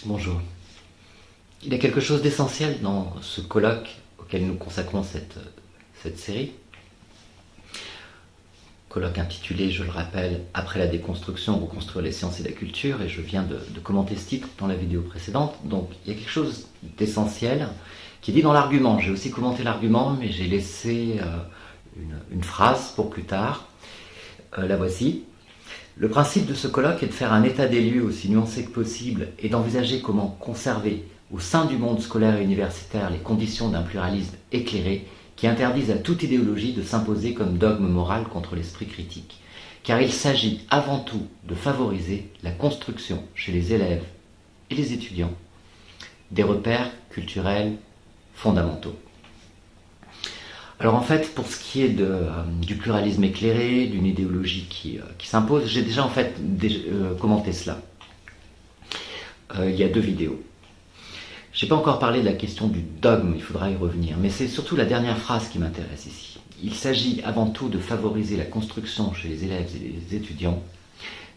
Bonjour. Il y a quelque chose d'essentiel dans ce colloque auquel nous consacrons cette série. Colloque intitulé, je le rappelle, Après la déconstruction, reconstruire les sciences et la culture, et je viens de commenter ce titre dans la vidéo précédente. Donc il y a quelque chose d'essentiel qui est dit dans l'argument. J'ai aussi commenté l'argument, mais j'ai laissé une phrase pour plus tard. La voici. Le principe de ce colloque est de faire un état des lieux aussi nuancé que possible et d'envisager comment conserver au sein du monde scolaire et universitaire les conditions d'un pluralisme éclairé qui interdisent à toute idéologie de s'imposer comme dogme moral contre l'esprit critique. Car il s'agit avant tout de favoriser la construction chez les élèves et les étudiants des repères culturels fondamentaux. Alors en fait, pour ce qui est du pluralisme éclairé, d'une idéologie qui s'impose, j'ai déjà en fait commenté cela. Il y a 2 vidéos. Je n'ai pas encore parlé de la question du dogme, il faudra y revenir, mais c'est surtout la dernière phrase qui m'intéresse ici. Il s'agit avant tout de favoriser la construction chez les élèves et les étudiants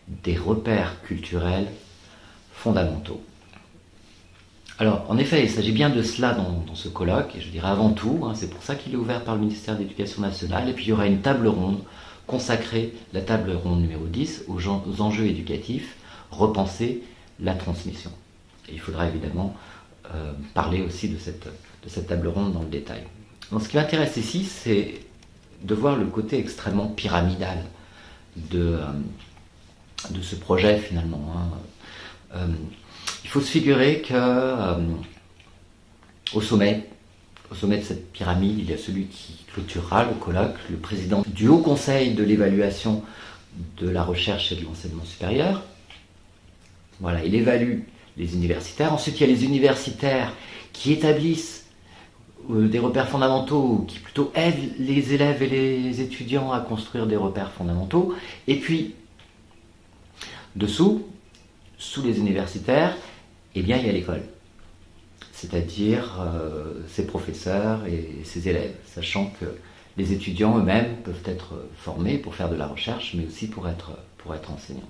des repères culturels fondamentaux. Alors, en effet, il s'agit bien de cela dans ce colloque, et je dirais avant tout, c'est pour ça qu'il est ouvert par le ministère de l'Éducation nationale, et puis il y aura une table ronde consacrée, la table ronde numéro 10, aux enjeux éducatifs, repenser la transmission. Et il faudra évidemment parler aussi de cette table ronde dans le détail. Donc, ce qui m'intéresse ici, c'est de voir le côté extrêmement pyramidal de ce projet finalement. Il faut se figurer que au sommet de cette pyramide, il y a celui qui clôturera le colloque, le président du Haut Conseil de l'évaluation de la recherche et de l'enseignement supérieur. Voilà, il évalue les universitaires. Ensuite, il y a les universitaires qui établissent des repères fondamentaux, qui plutôt aident les élèves et les étudiants à construire des repères fondamentaux. Et puis, dessous, sous les universitaires, eh bien, il y a l'école, c'est-à-dire ses professeurs et ses élèves, sachant que les étudiants eux-mêmes peuvent être formés pour faire de la recherche, mais aussi pour être enseignants.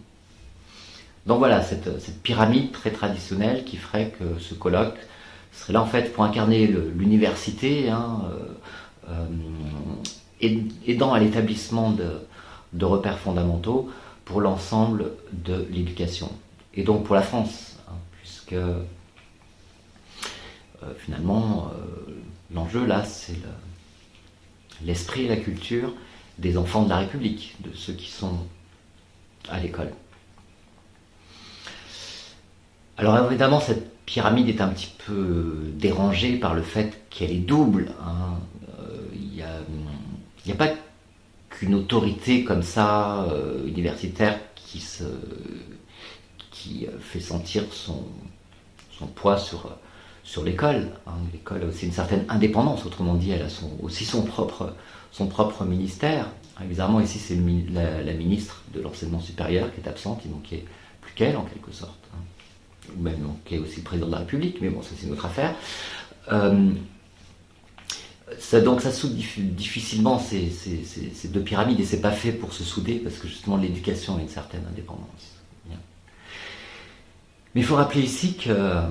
Donc voilà, cette pyramide très traditionnelle qui ferait que ce colloque serait là en fait pour incarner l'université, aidant à l'établissement de repères fondamentaux pour l'ensemble de l'éducation. Et donc pour la France, puisque finalement l'enjeu là c'est l'esprit et la culture des enfants de la République, de ceux qui sont à l'école. Alors évidemment cette pyramide est un petit peu dérangée par le fait qu'elle est double. Il n'y a pas qu'une autorité comme ça, universitaire, qui fait sentir son poids sur l'école. L'école a aussi une certaine indépendance, autrement dit, elle a aussi son propre ministère. Évidemment, ici, c'est la ministre de l'enseignement supérieur qui est absente, il manquait plus qu'elle, en quelque sorte. Ou même qui est aussi le président de la République, mais bon, ça c'est une autre affaire. Donc ça soude difficilement ces 2 pyramides, et c'est pas fait pour se souder, parce que justement l'éducation a une certaine indépendance. Bien. Mais il faut rappeler ici que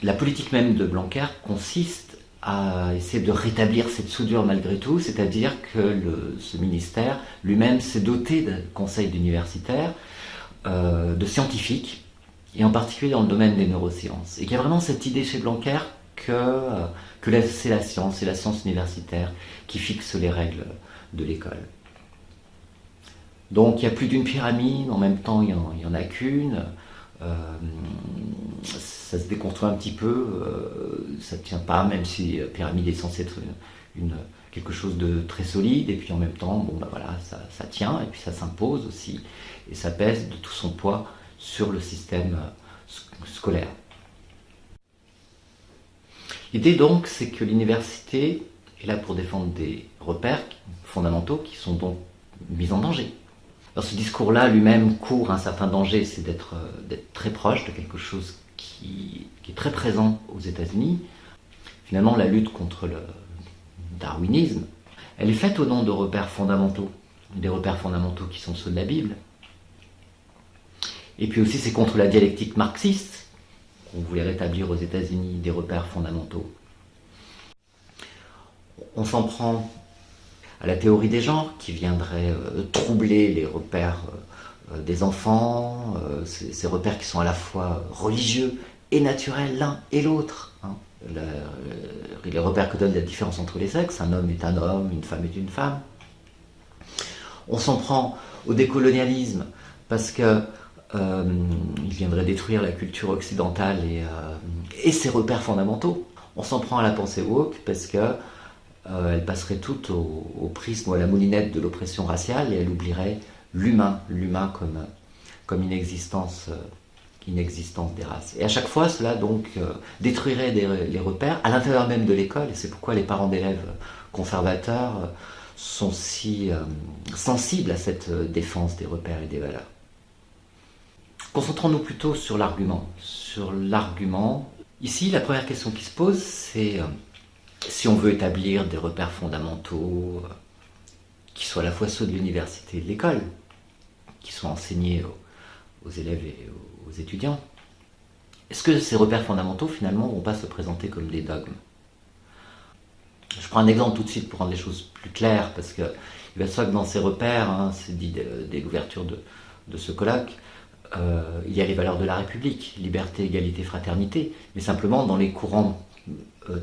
la politique même de Blanquer consiste à essayer de rétablir cette soudure malgré tout, c'est-à-dire que ce ministère lui-même s'est doté d'un conseil d'universitaires, de scientifiques, et en particulier dans le domaine des neurosciences. Et qu'il y a vraiment cette idée chez Blanquer que c'est la science universitaire qui fixe les règles de l'école. Donc il y a plus d'une pyramide, en même temps il n'y en a qu'une. Ça se déconstruit un petit peu, ça ne tient pas, même si la pyramide est censée être quelque chose de très solide, et puis en même temps, ça tient, et puis ça s'impose aussi, et ça pèse de tout son poids sur le système scolaire. L'idée donc, c'est que l'université est là pour défendre des repères fondamentaux qui sont donc mis en danger. Alors ce discours-là lui-même court un certain danger, c'est d'être très proche de quelque chose qui est très présent aux États-Unis. Finalement, la lutte contre le darwinisme, elle est faite au nom de repères fondamentaux, des repères fondamentaux qui sont ceux de la Bible. Et puis aussi, c'est contre la dialectique marxiste, on voulait rétablir aux États-Unis des repères fondamentaux. On s'en prend à la théorie des genres qui viendrait troubler les repères des enfants, ces repères qui sont à la fois religieux et naturels l'un et l'autre. Hein. Les repères que donne la différence entre les sexes, un homme est un homme, une femme est une femme. On s'en prend au décolonialisme parce que il viendrait détruire la culture occidentale et ses repères fondamentaux. On s'en prend à la pensée woke parce que elle passerait toute au prisme ou à la moulinette de l'oppression raciale et elle oublierait l'humain comme une existence des races. Et à chaque fois, cela donc détruirait les repères à l'intérieur même de l'école, et c'est pourquoi les parents d'élèves conservateurs sont si sensibles à cette défense des repères et des valeurs. Concentrons-nous plutôt sur l'argument. Ici, la première question qui se pose, c'est si on veut établir des repères fondamentaux qui soient à la fois ceux de l'université et de l'école, qui soient enseignés aux élèves et aux étudiants, est-ce que ces repères fondamentaux, finalement, ne vont pas se présenter comme des dogmes? Je prends un exemple tout de suite pour rendre les choses plus claires, parce qu'il va de soi que dans ces repères, hein, c'est dit dès l'ouverture de ce colloque, il y a les valeurs de la République, liberté, égalité, fraternité, mais simplement dans les courants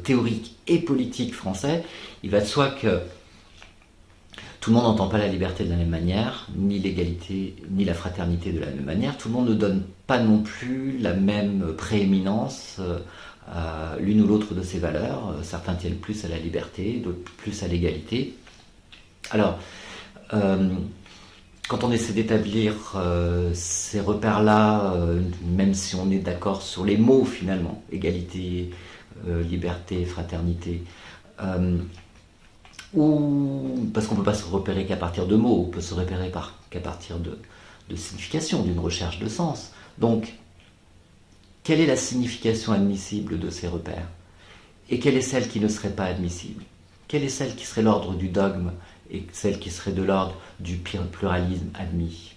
théoriques et politiques français, il va de soi que tout le monde n'entend pas la liberté de la même manière, ni l'égalité, ni la fraternité de la même manière. Tout le monde ne donne pas non plus la même prééminence à l'une ou l'autre de ces valeurs. Certains tiennent plus à la liberté, d'autres plus à l'égalité. Alors, quand on essaie d'établir ces repères-là, même si on est d'accord sur les mots finalement, égalité, liberté, fraternité, ou parce qu'on ne peut pas se repérer qu'à partir de mots, on peut se repérer qu'à partir de signification, d'une recherche de sens. Donc, quelle est la signification admissible de ces repères? Et quelle est celle qui ne serait pas admissible? Quelle est celle qui serait l'ordre du dogme et celle qui serait de l'ordre du pluralisme admis?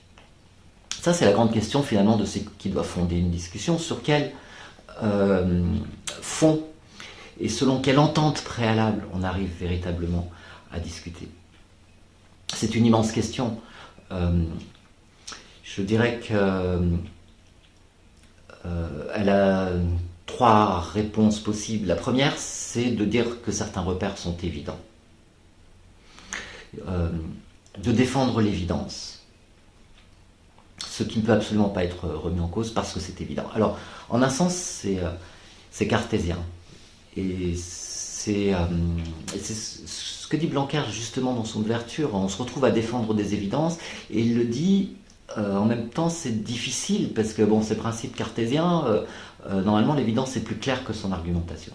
Ça, c'est la grande question finalement de ce qui doit fonder une discussion, sur quel fond et selon quelle entente préalable on arrive véritablement à discuter. C'est une immense question. Je dirais qu'elle a trois réponses possibles. La première, c'est de dire que certains repères sont évidents. De défendre l'évidence. Ce qui ne peut absolument pas être remis en cause parce que c'est évident. Alors, en un sens, c'est cartésien. Et c'est ce que dit Blanquer justement dans son ouverture. On se retrouve à défendre des évidences et il le dit en même temps c'est difficile parce que bon, ces principes cartésiens, normalement l'évidence est plus claire que son argumentation.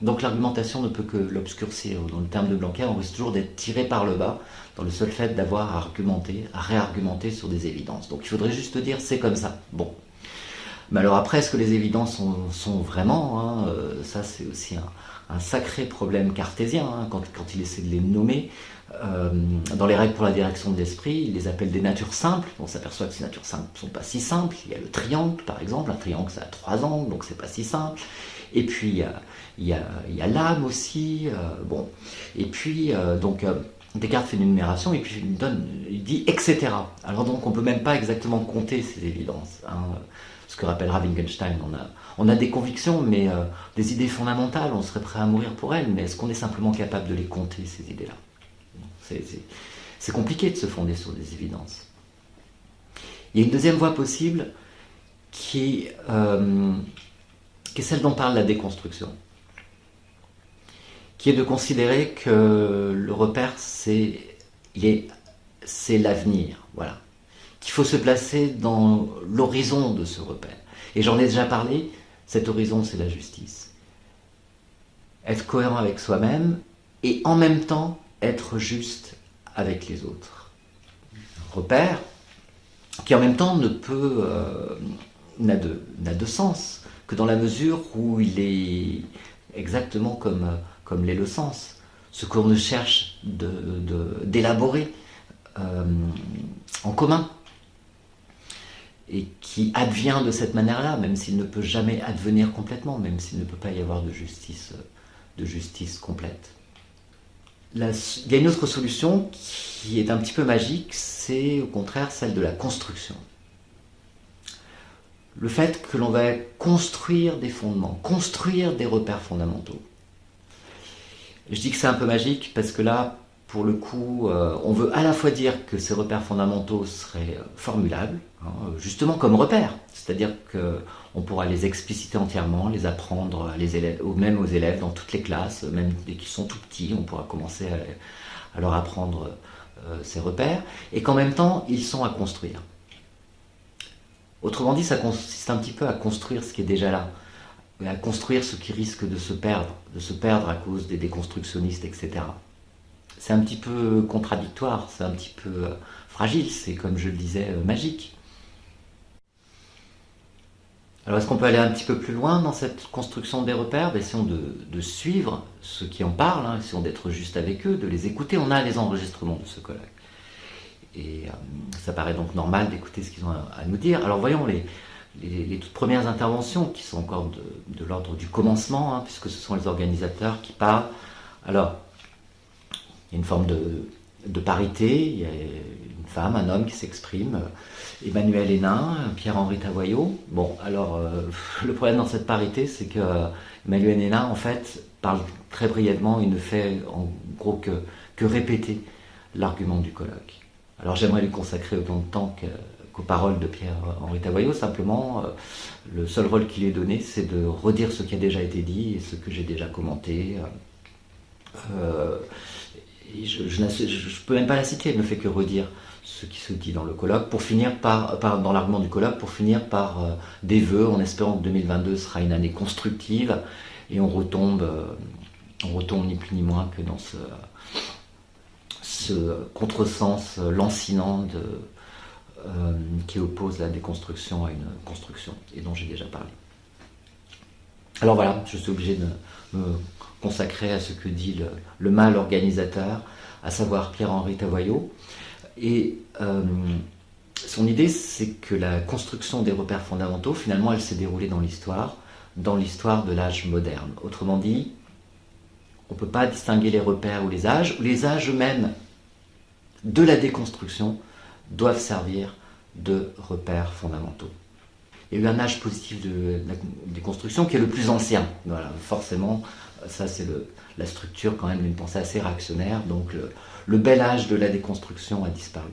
Donc l'argumentation ne peut que l'obscurcir. Dans le terme de Blanquer, on risque toujours d'être tiré par le bas dans le seul fait d'avoir à argumenter, à réargumenter sur des évidences. Donc il faudrait juste dire c'est comme ça. Bon. Mais alors après, est-ce que les évidences sont vraiment, hein, ça c'est aussi un sacré problème cartésien, hein, quand il essaie de les nommer. Dans les règles pour la direction de l'esprit, il les appelle des natures simples. On s'aperçoit que ces natures simples ne sont pas si simples. Il y a le triangle, par exemple. Un triangle, ça a 3 angles, donc c'est pas si simple. Et puis, il y a l'âme aussi. Bon. Et puis, Descartes fait une énumération et puis il dit etc. Alors donc, on ne peut même pas exactement compter ces évidences. Hein. Ce que rappellera Wittgenstein, on a des convictions, mais des idées fondamentales, on serait prêt à mourir pour elles, mais est-ce qu'on est simplement capable de les compter, ces idées-là? C'est compliqué de se fonder sur des évidences. Il y a une deuxième voie possible qui est celle dont parle la déconstruction, qui est de considérer que le repère, c'est l'avenir, voilà. Qu'il faut se placer dans l'horizon de ce repère. Et j'en ai déjà parlé, cet horizon, c'est la justice. Être cohérent avec soi-même et en même temps être juste avec les autres. Un repère qui en même temps n'a de sens que dans la mesure où il est exactement comme l'est le sens. Ce qu'on cherche d'élaborer en commun. et qui advient de cette manière-là, même s'il ne peut jamais advenir complètement, même s'il ne peut pas y avoir de justice complète. Il y a une autre solution qui est un petit peu magique, c'est au contraire celle de la construction. Le fait que l'on va construire des fondements, construire des repères fondamentaux. Je dis que c'est un peu magique parce que là, pour le coup, on veut à la fois dire que ces repères fondamentaux seraient formulables, hein, justement comme repères, c'est-à-dire qu'on pourra les expliciter entièrement, les apprendre à les élèves, ou même aux élèves dans toutes les classes, même dès qu'ils sont tout petits, on pourra commencer à leur apprendre ces repères, et qu'en même temps, ils sont à construire. Autrement dit, ça consiste un petit peu à construire ce qui est déjà là, à construire ce qui risque de se perdre à cause des déconstructionnistes, etc. C'est un petit peu contradictoire, c'est un petit peu fragile, c'est comme je le disais, magique. Alors est-ce qu'on peut aller un petit peu plus loin dans cette construction des repères? Essayons de suivre ceux qui en parlent, hein, essayons d'être juste avec eux, de les écouter. On a les enregistrements de ce colloque. Et ça paraît donc normal d'écouter ce qu'ils ont à nous dire. Alors voyons les toutes premières interventions qui sont encore de l'ordre du commencement, hein, puisque ce sont les organisateurs qui parlent. Alors, il y a une forme de parité, il y a une femme, un homme qui s'exprime, Emmanuel Hénin, Pierre-Henri Tavoyot. Bon, alors, le problème dans cette parité, c'est que Emmanuel Hénin, en fait, parle très brièvement, il ne fait en gros que répéter l'argument du colloque. Alors j'aimerais lui consacrer autant de temps qu'aux paroles de Pierre-Henri Tavoyot, simplement, le seul rôle qu'il est donné, c'est de redire ce qui a déjà été dit et ce que j'ai déjà commenté. Et je ne peux même pas la citer, elle ne fait que redire ce qui se dit dans le colloque, pour finir dans l'argument du colloque, pour finir par des vœux, en espérant que 2022 sera une année constructive, et on retombe ni plus ni moins que dans ce contresens lancinant qui oppose la déconstruction à une construction, et dont j'ai déjà parlé. Alors voilà, je suis obligé de me consacrer à ce que dit le mâle organisateur, à savoir Pierre-Henri Tavoyot. Et son idée, c'est que la construction des repères fondamentaux, finalement, elle s'est déroulée dans l'histoire de l'âge moderne. Autrement dit, on ne peut pas distinguer les repères ou les âges eux-mêmes de la déconstruction doivent servir de repères fondamentaux. Il y a eu un âge positif de la déconstruction qui est le plus ancien. Voilà, forcément, ça c'est la structure quand même d'une pensée assez réactionnaire, donc le bel âge de la déconstruction a disparu.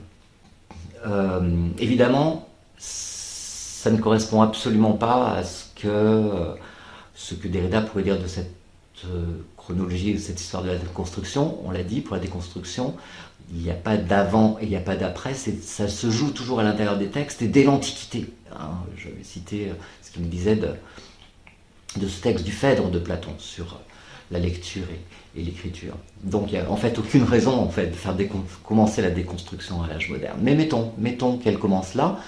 Évidemment, ça ne correspond absolument pas à ce que Derrida pourrait dire de cette chronologie, de cette histoire de la déconstruction. On l'a dit, pour la déconstruction, il n'y a pas d'avant et il n'y a pas d'après, ça se joue toujours à l'intérieur des textes et dès l'Antiquité. Hein, je vais citer ce qu'il me disait de ce texte du Phèdre de Platon sur la lecture et l'écriture. Donc il n'y a en fait aucune raison de faire commencer la déconstruction à l'âge moderne. Mais mettons qu'elle commence là,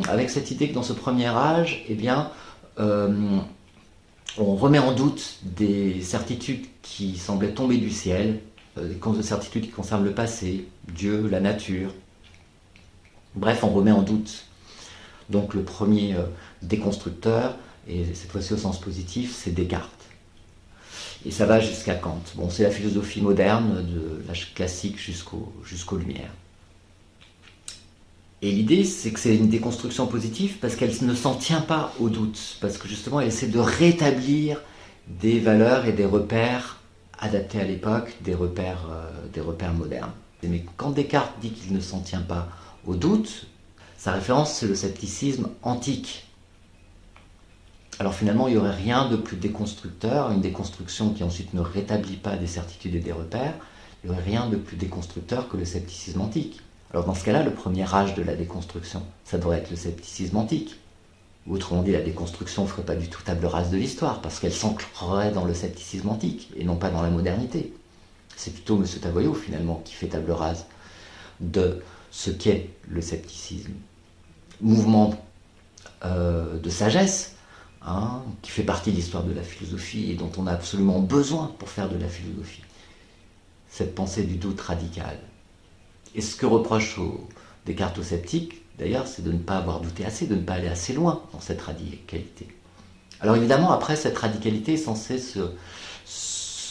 avec cette idée que dans ce premier âge, eh bien, on remet en doute des certitudes qui semblaient tomber du ciel, des certitudes qui concernent le passé, Dieu, la nature. Bref, on remet en doute. Donc le premier déconstructeur, et cette fois-ci au sens positif, c'est Descartes. Et ça va jusqu'à Kant. Bon, c'est la philosophie moderne, de l'âge classique jusqu'aux Lumières. Et l'idée, c'est que c'est une déconstruction positive parce qu'elle ne s'en tient pas au doute, parce que justement, elle essaie de rétablir des valeurs et des repères adaptés à l'époque, des repères modernes. Mais quand Descartes dit qu'il ne s'en tient pas au doute, sa référence, c'est le scepticisme antique. Alors finalement, il n'y aurait rien de plus déconstructeur, une déconstruction qui ensuite ne rétablit pas des certitudes et des repères, il n'y aurait rien de plus déconstructeur que le scepticisme antique. Alors dans ce cas-là, le premier âge de la déconstruction, ça devrait être le scepticisme antique. Autrement dit, la déconstruction ne ferait pas du tout table rase de l'histoire, parce qu'elle s'ancrerait dans le scepticisme antique, et non pas dans la modernité. C'est plutôt M. Tavoyot, finalement, qui fait table rase de ce qu'est le scepticisme. Mouvement de sagesse, hein, qui fait partie de l'histoire de la philosophie, et dont on a absolument besoin pour faire de la philosophie. Cette pensée du doute radical. Et ce que reproche Descartes aux sceptiques, d'ailleurs, c'est de ne pas avoir douté assez, de ne pas aller assez loin dans cette radicalité. Alors évidemment, après, cette radicalité est censée se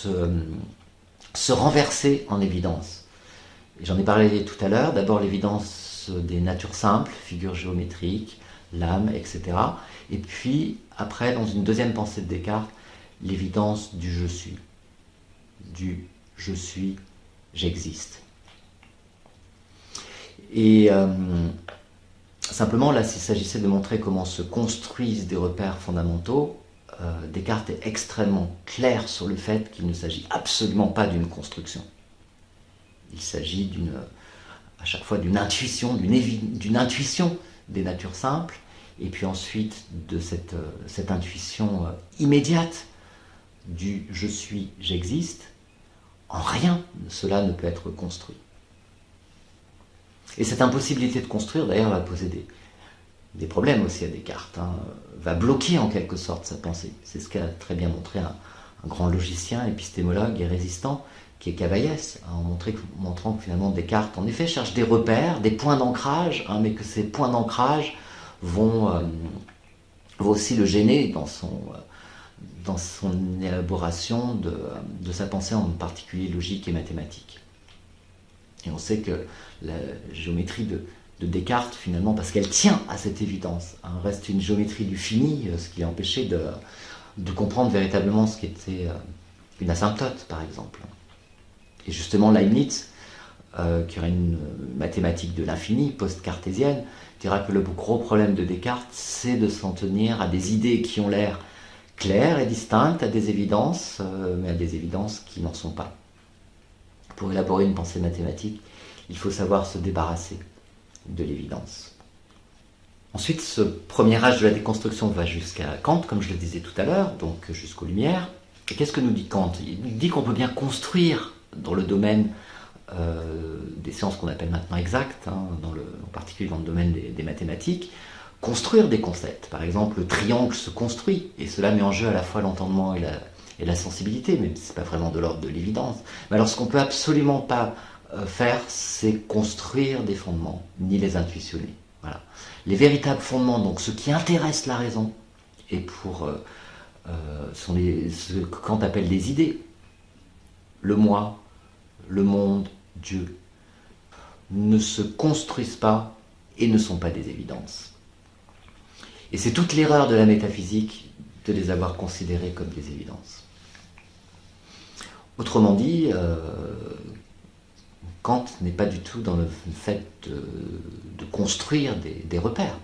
renverser en évidence. J'en ai parlé tout à l'heure, d'abord l'évidence des natures simples, figures géométriques, l'âme, etc. Et puis, après, dans une deuxième pensée de Descartes, l'évidence du je suis. Du je suis, j'existe. Et simplement, là, s'il s'agissait de montrer comment se construisent des repères fondamentaux, Descartes est extrêmement clair sur le fait qu'il ne s'agit absolument pas d'une construction. Il s'agit à chaque fois d'une intuition, d'une intuition des natures simples, et puis ensuite de cette intuition immédiate du je suis, j'existe. En rien cela ne peut être construit. Et cette impossibilité de construire, d'ailleurs, va poser des problèmes aussi à Descartes, va bloquer en quelque sorte sa pensée. C'est ce qu'a très bien montré un grand logicien, épistémologue et résistant, qui est Cavaillès, en montrant que finalement Descartes, en effet, cherche des repères, des points d'ancrage, mais que ces points d'ancrage vont aussi le gêner dans son élaboration de sa pensée, en particulier logique et mathématique. Et on sait que la géométrie de Descartes, finalement, parce qu'elle tient à cette évidence, reste une géométrie du fini, ce qui l'a empêché de comprendre véritablement ce qu'était une asymptote, par exemple. Et justement, Leibniz, qui aurait une mathématique de l'infini, post-cartésienne, dira que le gros problème de Descartes, c'est de s'en tenir à des idées qui ont l'air claires et distinctes, à des évidences, mais à des évidences qui n'en sont pas. Pour élaborer une pensée mathématique, il faut savoir se débarrasser de l'évidence. Ensuite, ce premier âge de la déconstruction va jusqu'à Kant, comme je le disais tout à l'heure, donc jusqu'aux Lumières. Et qu'est-ce que nous dit Kant? Il nous dit qu'on peut bien construire dans le domaine des sciences qu'on appelle maintenant exactes, en particulier dans le domaine des mathématiques, construire des concepts. Par exemple, le triangle se construit, et cela met en jeu à la fois l'entendement et la sensibilité, même si ce n'est pas vraiment de l'ordre de l'évidence. Mais alors ce qu'on ne peut absolument pas faire, c'est construire des fondements, ni les intuitionner. Voilà. Les véritables fondements, donc ce qui intéresse la raison, et sont ce que Kant appelle des idées. Le moi, le monde, Dieu, ne se construisent pas et ne sont pas des évidences. Et c'est toute l'erreur de la métaphysique de les avoir considérés comme des évidences. Autrement dit, Kant n'est pas du tout dans le fait de construire des repères.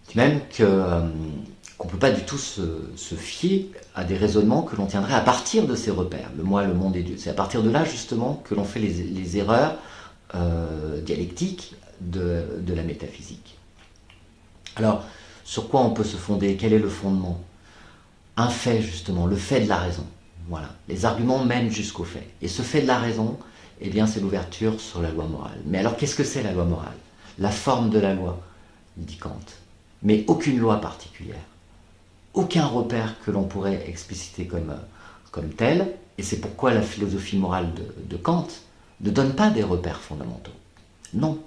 Il dit même qu'on ne peut pas du tout se fier à des raisonnements que l'on tiendrait à partir de ces repères, le moi, le monde et Dieu. C'est à partir de là, justement, que l'on fait les erreurs dialectiques de la métaphysique. Alors, sur quoi on peut se fonder? Quel est le fondement? Un fait, justement, le fait de la raison. Voilà. Les arguments mènent jusqu'au fait. Et ce fait de la raison, eh bien, c'est l'ouverture sur la loi morale. Mais alors, qu'est-ce que c'est la loi morale? La forme de la loi, dit Kant. Mais aucune loi particulière. Aucun repère que l'on pourrait expliciter comme tel. Et c'est pourquoi la philosophie morale de Kant ne donne pas des repères fondamentaux. Non.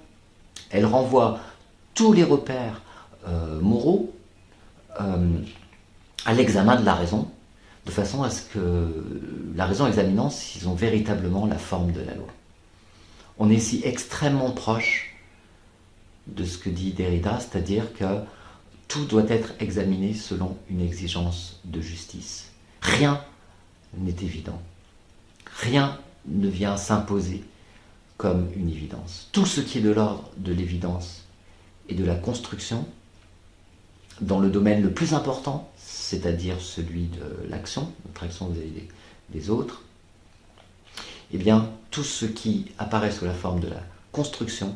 Elle renvoie tous les repères moraux à l'examen de la raison, de façon à ce que la raison examinant s'ils ont véritablement la forme de la loi. On est ici extrêmement proche de ce que dit Derrida, c'est-à-dire que tout doit être examiné selon une exigence de justice. Rien n'est évident. Rien ne vient s'imposer comme une évidence. Tout ce qui est de l'ordre de l'évidence et de la construction, dans le domaine le plus important, c'est-à-dire celui de l'action, notre action vis-à-vis des autres, eh bien, tout ce qui apparaît sous la forme de la construction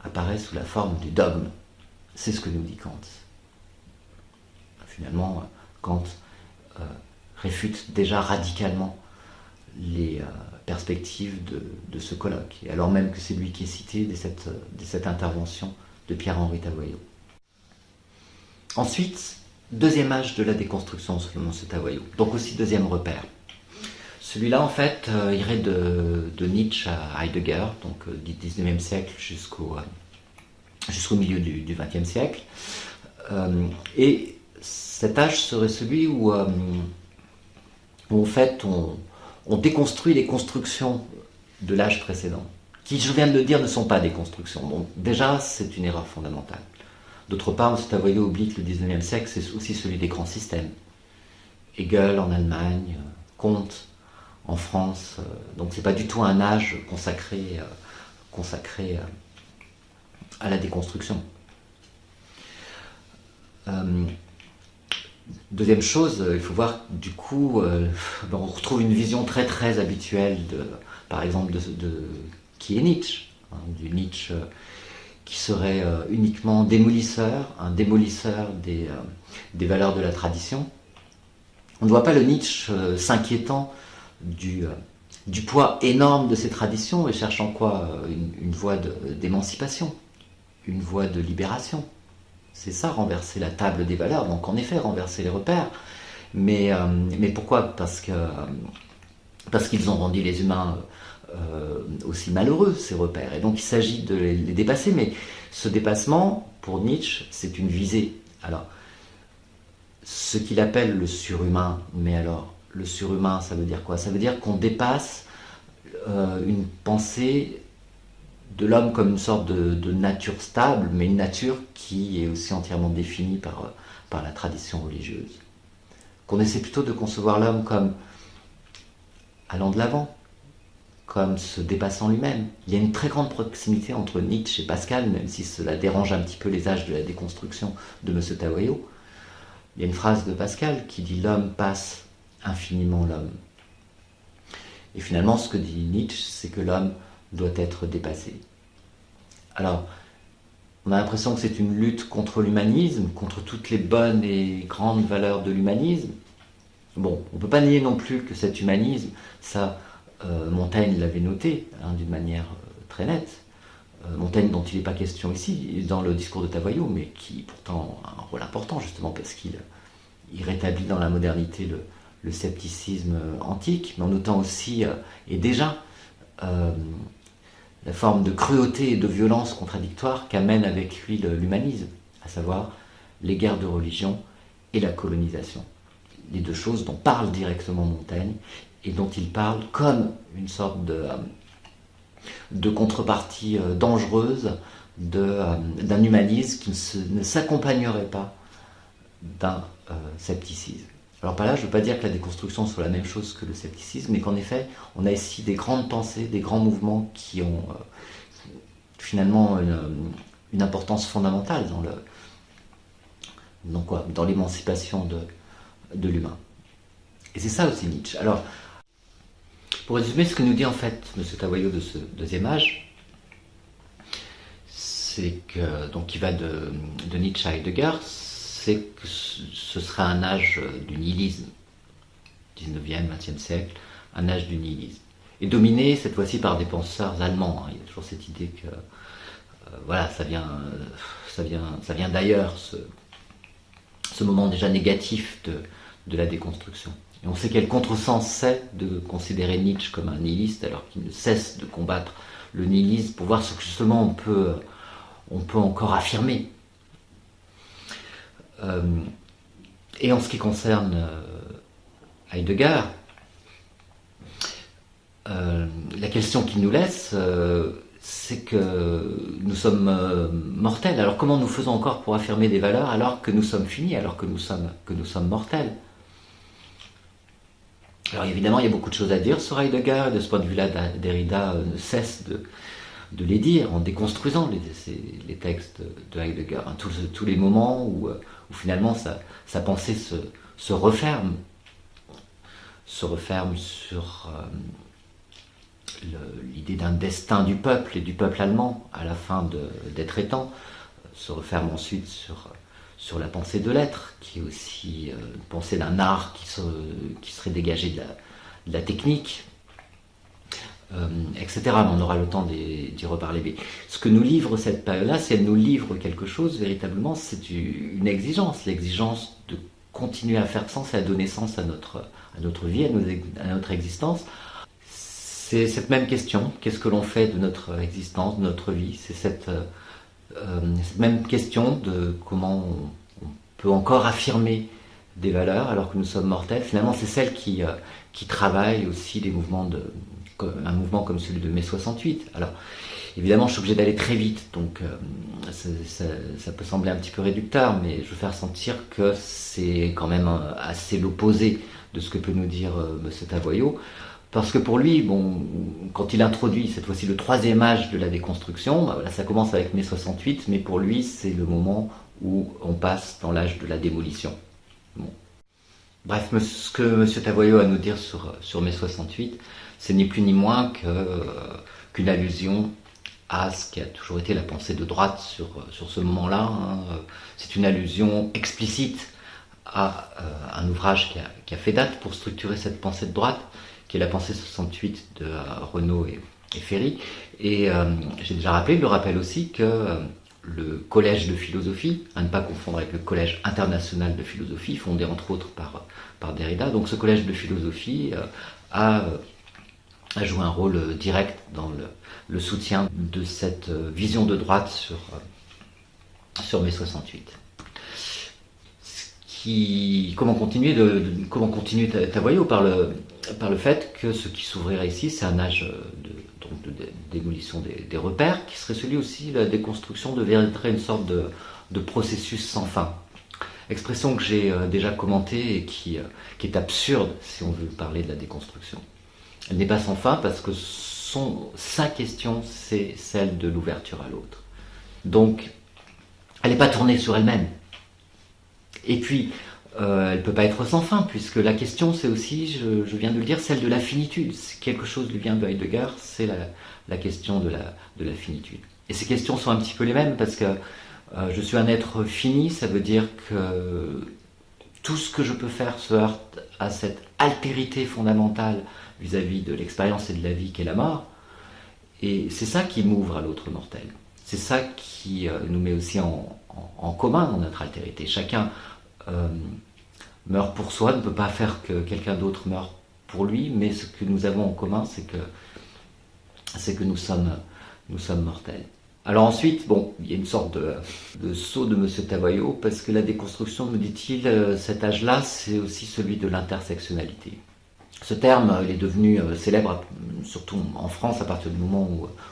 apparaît sous la forme du dogme. C'est ce que nous dit Kant. Finalement, Kant réfute déjà radicalement les perspectives de ce colloque, et alors même que c'est lui qui est cité dès cette intervention de Pierre-Henri Tavoyot. Ensuite, deuxième âge de la déconstruction selon ce Tavoyot, donc aussi deuxième repère. Celui-là, en fait, irait de Nietzsche à Heidegger, donc du 19e siècle jusqu'au milieu du 20e siècle. Et cet âge serait celui où en fait, on déconstruit les constructions de l'âge précédent, qui, je viens de le dire, ne sont pas des constructions. Donc déjà, c'est une erreur fondamentale. D'autre part, M. Tavoyot oublie que le 19e siècle, c'est aussi celui des grands systèmes. Hegel en Allemagne, Comte en France, donc c'est pas du tout un âge consacré à la déconstruction. Deuxième chose, il faut voir du coup, on retrouve une vision très très habituelle, par exemple, qui est Nietzsche, du Nietzsche qui serait uniquement démolisseur, un démolisseur des valeurs de la tradition. On ne voit pas le Nietzsche s'inquiétant du poids énorme de ces traditions et cherchant quoi, une voie d'émancipation, une voie de libération. C'est ça, renverser la table des valeurs, donc en effet renverser les repères. Mais pourquoi ? Parce qu'ils ont rendu les humains aussi malheureux, ces repères. Et donc il s'agit de les dépasser, mais ce dépassement, pour Nietzsche, c'est une visée. Alors, ce qu'il appelle le surhumain, mais alors, le surhumain, ça veut dire quoi ? Ça veut dire qu'on dépasse une pensée de l'homme comme une sorte de nature stable, mais une nature qui est aussi entièrement définie par la tradition religieuse. Qu'on essaie plutôt de concevoir l'homme comme allant de l'avant, comme se dépassant lui-même. Il y a une très grande proximité entre Nietzsche et Pascal, même si cela dérange un petit peu les âges de la déconstruction de M. Tavoyot. Il y a une phrase de Pascal qui dit « l'homme passe infiniment l'homme ». Et finalement, ce que dit Nietzsche, c'est que l'homme doit être dépassé. Alors, on a l'impression que c'est une lutte contre l'humanisme, contre toutes les bonnes et grandes valeurs de l'humanisme. Bon, on ne peut pas nier non plus que cet humanisme, ça, Montaigne l'avait noté d'une manière très nette. Montaigne dont il n'est pas question ici, dans le discours de Tavoyot, mais qui pourtant a un rôle important justement parce qu'il rétablit dans la modernité le scepticisme antique, mais en notant aussi, et déjà, la forme de cruauté et de violence contradictoire qu'amène avec lui l'humanisme, à savoir les guerres de religion et la colonisation. Les deux choses dont parle directement Montaigne et dont il parle comme une sorte de contrepartie dangereuse d'un humanisme qui ne s'accompagnerait pas d'un scepticisme. Alors par là, je ne veux pas dire que la déconstruction soit la même chose que le scepticisme, mais qu'en effet, on a ici des grandes pensées, des grands mouvements qui ont finalement une importance fondamentale dans l'émancipation de l'humain. Et c'est ça aussi Nietzsche. Alors, pour résumer ce que nous dit en fait M. Tavoyot de ce deuxième âge, c'est que, donc il va de Nietzsche à Heidegger, c'est que ce sera un âge du nihilisme, 19e, 20e siècle, un âge du nihilisme. Et dominé cette fois-ci par des penseurs allemands. Il y a toujours cette idée que voilà, ça vient d'ailleurs, ce moment déjà négatif de la déconstruction. Et on sait quel contresens c'est de considérer Nietzsche comme un nihiliste alors qu'il ne cesse de combattre le nihilisme pour voir ce que justement on peut encore affirmer. Et en ce qui concerne Heidegger, la question qu'il nous laisse, c'est que nous sommes mortels. Alors comment nous faisons encore pour affirmer des valeurs alors que nous sommes finis, alors que nous sommes mortels ? Alors évidemment, il y a beaucoup de choses à dire sur Heidegger, et de ce point de vue-là, Derrida ne cesse de les dire en déconstruisant les textes de Heidegger. Tous les moments où finalement sa pensée se referme sur l'idée d'un destin du peuple et du peuple allemand à la fin d'être étant, se referme ensuite sur la pensée de l'être, qui est aussi une pensée d'un art qui serait dégagé de la technique, etc. Mais on aura le temps d'y reparler. Mais ce que nous livre cette période-là, si elle nous livre quelque chose, véritablement, c'est une exigence, l'exigence de continuer à faire sens et à donner sens à notre vie, à notre existence. C'est cette même question, qu'est-ce que l'on fait de notre existence, de notre vie? C'est cette même question de comment on peut encore affirmer des valeurs alors que nous sommes mortels. Finalement, c'est celle qui travaille aussi des mouvements un mouvement comme celui de mai 68. Alors, évidemment, je suis obligé d'aller très vite, donc ça peut sembler un petit peu réducteur, mais je veux faire sentir que c'est quand même assez l'opposé de ce que peut nous dire M. Tavoyot. Parce que pour lui, bon, quand il introduit cette fois-ci le troisième âge de la déconstruction, bah voilà, ça commence avec mai 68, mais pour lui, c'est le moment où on passe dans l'âge de la démolition. Bon. Bref, ce que M. Tavoyot a à nous dire sur mai 68, c'est ni plus ni moins qu'une allusion à ce qui a toujours été la pensée de droite sur ce moment-là. Hein. C'est une allusion explicite à un ouvrage qui a fait date pour structurer cette pensée de droite, qui est la pensée 68 de Renaud et Ferry. Et j'ai déjà rappelé, il le rappelle aussi que le collège de philosophie, à ne pas confondre avec le collège international de philosophie, fondé entre autres par Derrida, donc ce collège de philosophie a joué un rôle direct dans le soutien de cette vision de droite sur mai 68. Comment continuer Tavoyot par le fait que ce qui s'ouvrirait ici, c'est un âge de démolition des repères, qui serait celui aussi, la déconstruction deviendrait une sorte de processus sans fin. Expression que j'ai déjà commentée et qui est absurde si on veut parler de la déconstruction. Elle n'est pas sans fin parce que sa question, c'est celle de l'ouverture à l'autre. Donc, elle n'est pas tournée sur elle-même. Et puis, elle ne peut pas être sans fin, puisque la question, c'est aussi, je viens de le dire, celle de la finitude. Quelque chose lui vient de Heidegger, c'est la question de la finitude. Et ces questions sont un petit peu les mêmes, parce que je suis un être fini, ça veut dire que tout ce que je peux faire se heurte à cette altérité fondamentale vis-à-vis de l'expérience et de la vie qu'est la mort. Et c'est ça qui m'ouvre à l'autre mortel. C'est ça qui nous met aussi en commun dans notre altérité. Chacun meurt pour soi, ne peut pas faire que quelqu'un d'autre meure pour lui, mais ce que nous avons en commun, c'est que nous sommes mortels. Alors ensuite, bon, il y a une sorte de saut de M. Tavoyot, parce que la déconstruction, me dit-il, cet âge-là, c'est aussi celui de l'intersectionnalité. Ce terme, il est devenu célèbre, surtout en France, à partir du moment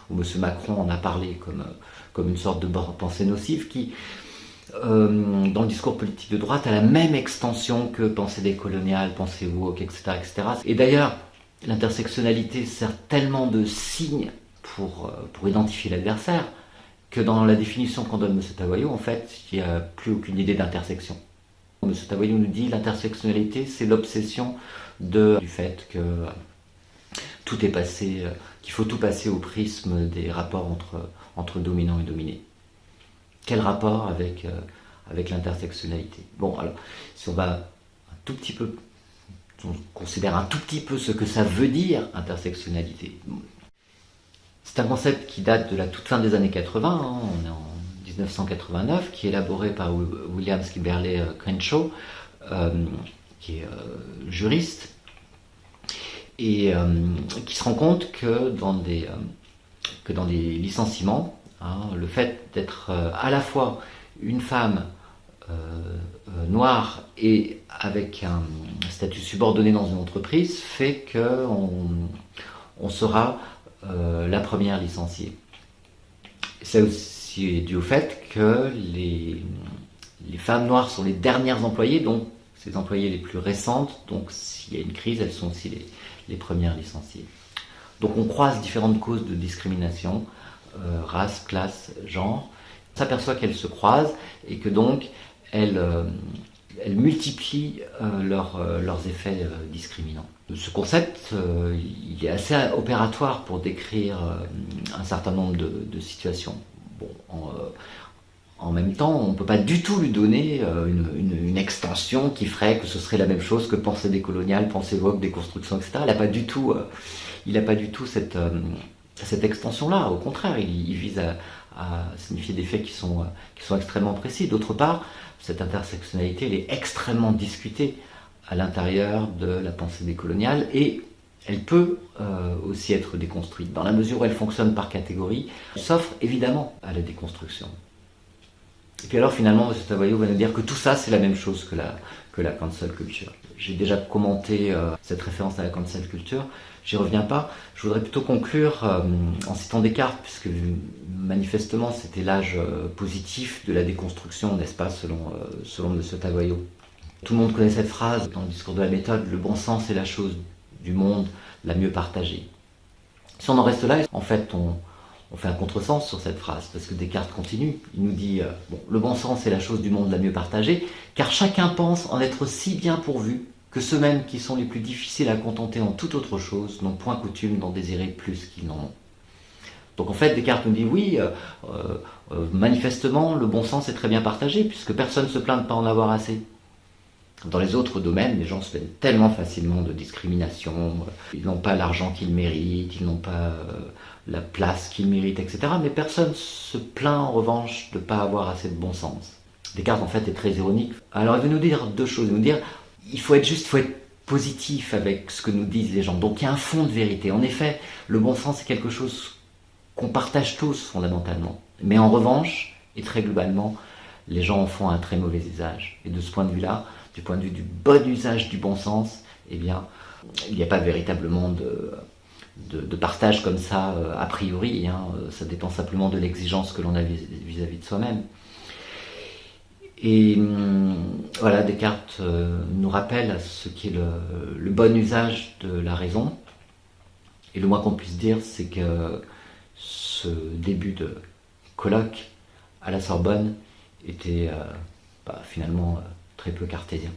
où M. Macron en a parlé comme une sorte de pensée nocive qui, dans le discours politique de droite, a la même extension que pensée décoloniale, pensée woke, etc., etc. Et d'ailleurs, l'intersectionnalité sert tellement de signe pour identifier l'adversaire que dans la définition qu'en donne M. Tavoyot, en fait, il n'y a plus aucune idée d'intersection. M. Tavoyot nous dit l'intersectionnalité, c'est l'obsession du fait que tout est passé, qu'il faut tout passer au prisme des rapports entre dominants et dominés. Quel rapport avec l'intersectionnalité? Bon, alors, si on va un tout petit peu, on considère un tout petit peu ce que ça veut dire, intersectionnalité. C'est un concept qui date de la toute fin des années 80, hein, on est en 1989, qui est élaboré par William Kimberley Crenshaw, qui est juriste, et qui se rend compte que dans des licenciements, hein, le fait d'être à la fois une femme noire et avec un statut subordonné dans une entreprise fait qu'on sera la première licenciée. C'est aussi dû au fait que les femmes noires sont les dernières employées, donc c'est les employées les plus récentes, donc s'il y a une crise, elles sont aussi les premières licenciées. Donc on croise différentes causes de discrimination, race, classe, genre. On s'aperçoit qu'elles se croisent et que donc elles multiplient leurs effets discriminants. Ce concept, il est assez opératoire pour décrire un certain nombre de situations. Bon, en même temps, on ne peut pas du tout lui donner une extension qui ferait que ce serait la même chose que pensée décoloniale, pensée woke, déconstruction, etc. Il n'a pas du tout cette extension-là. Au contraire, il vise à signifier des faits qui sont extrêmement précis. D'autre part, cette intersectionnalité, elle est extrêmement discutée à l'intérieur de la pensée décoloniale et elle peut aussi être déconstruite, dans la mesure où elle fonctionne par catégorie, elle s'offre évidemment à la déconstruction. Et puis alors finalement, M. Tavoyot va nous dire que tout ça c'est la même chose que la cancel culture. J'ai déjà commenté cette référence à la cancel culture, j'y reviens pas. Je voudrais plutôt conclure en citant Descartes, puisque manifestement c'était l'âge positif de la déconstruction, n'est-ce pas, selon M. Tavoyot. Tout le monde connaît cette phrase dans le discours de la méthode, le bon sens est la chose du monde la mieux partagée. Si on en reste là, en fait on fait un contresens sur cette phrase, parce que Descartes continue, il nous dit bon, le bon sens est la chose du monde la mieux partagée, car chacun pense en être si bien pourvu que ceux-mêmes qui sont les plus difficiles à contenter en toute autre chose n'ont point coutume d'en désirer plus qu'ils n'en ont. Donc en fait Descartes nous dit oui, manifestement le bon sens est très bien partagé, puisque personne ne se plaint de ne pas en avoir assez. Dans les autres domaines, les gens se plaignent tellement facilement de discrimination, ils n'ont pas l'argent qu'ils méritent, ils n'ont pas la place qu'ils méritent, etc. Mais personne se plaint en revanche de ne pas avoir assez de bon sens. Descartes en fait est très ironique. Alors il veut nous dire deux choses, il veut nous dire il faut être juste, il faut être positif avec ce que nous disent les gens. Donc il y a un fond de vérité. En effet, le bon sens c'est quelque chose qu'on partage tous fondamentalement. Mais en revanche, et très globalement, les gens en font un très mauvais usage. Et de ce point de vue-là, du point de vue du bon usage du bon sens, eh bien, il n'y a pas véritablement de partage comme ça a priori. Ça dépend simplement de l'exigence que l'on a vis-à-vis de soi-même. Et voilà, Descartes nous rappelle ce qui est le bon usage de la raison. Et le moins qu'on puisse dire, c'est que ce début de colloque à la Sorbonne était finalement très peu cartésien.